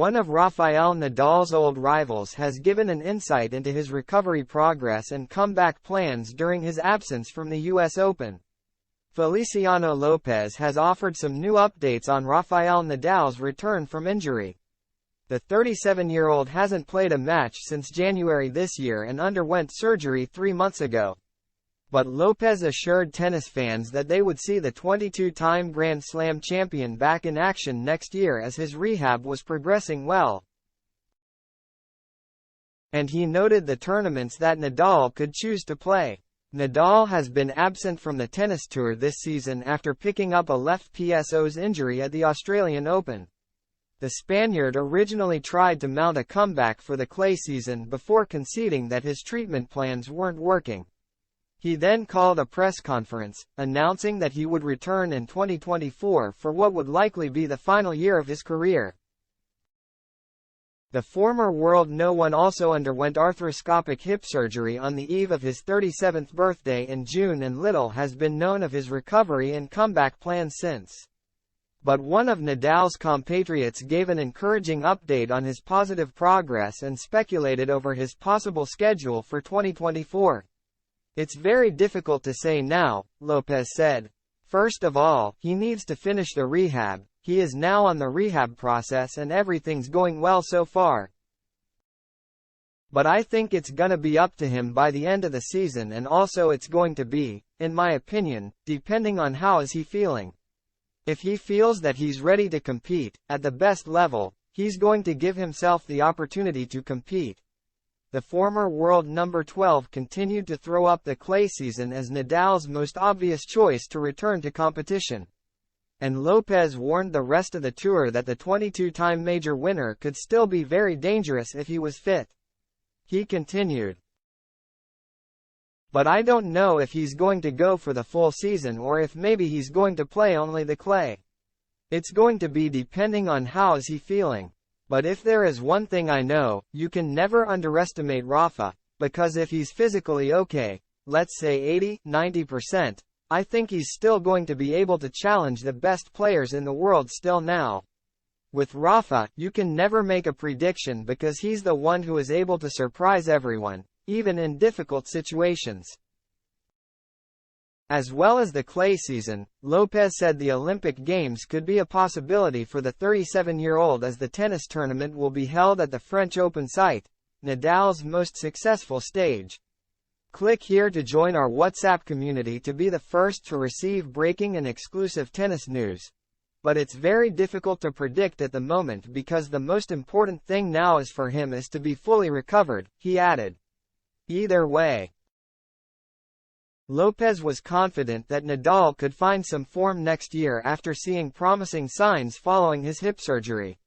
One of Rafael Nadal's old rivals has given an insight into his recovery progress and comeback plans during his absence from the US Open. Feliciano Lopez has offered some new updates on Rafael Nadal's return from injury. The 37-year-old hasn't played a match since January this year and underwent surgery 3 months ago. But Lopez assured tennis fans that they would see the 22-time Grand Slam champion back in action next year as his rehab was progressing well. And he noted the tournaments that Nadal could choose to play. Nadal has been absent from the tennis tour this season after picking up a left PSO's injury at the Australian Open. The Spaniard originally tried to mount a comeback for the clay season before conceding that his treatment plans weren't working. He then called a press conference, announcing that he would return in 2024 for what would likely be the final year of his career. The former world no. 1 also underwent arthroscopic hip surgery on the eve of his 37th birthday in June, and little has been known of his recovery and comeback plans since. But one of Nadal's compatriots gave an encouraging update on his positive progress and speculated over his possible schedule for 2024. "It's very difficult to say now," Lopez said. "First of all, he needs to finish the rehab. He is now on the rehab process and everything's going well so far. But I think it's gonna be up to him by the end of the season, and also it's going to be, in my opinion, depending on how is he feeling. If he feels that he's ready to compete, at the best level, he's going to give himself the opportunity to compete." The former world number 12 continued to throw up the clay season as Nadal's most obvious choice to return to competition. And Lopez warned the rest of the tour that the 22-time major winner could still be very dangerous if he was fit. He continued, "But I don't know if he's going to go for the full season or if maybe he's going to play only the clay. It's going to be depending on how is he feeling. But if there is one thing I know, you can never underestimate Rafa, because if he's physically okay, let's say 80–90%, I think he's still going to be able to challenge the best players in the world still now. With Rafa, you can never make a prediction because he's the one who is able to surprise everyone, even in difficult situations." As well as the clay season, Lopez said the Olympic Games could be a possibility for the 37-year-old as the tennis tournament will be held at the French Open site, Nadal's most successful stage. Click here to join our WhatsApp community to be the first to receive breaking and exclusive tennis news. But it's very difficult to predict at the moment because the most important thing now is for him is to be fully recovered, he added. Either way, Lopez was confident that Nadal could find some form next year after seeing promising signs following his hip surgery.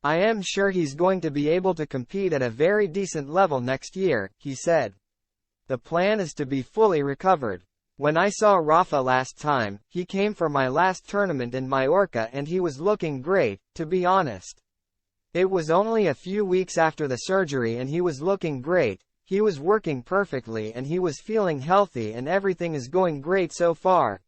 "I am sure he's going to be able to compete at a very decent level next year," he said. "The plan is to be fully recovered. When I saw Rafa last time, he came for my last tournament in Mallorca and he was looking great, to be honest. It was only a few weeks after the surgery and he was looking great, he was working perfectly and he was feeling healthy and everything is going great so far."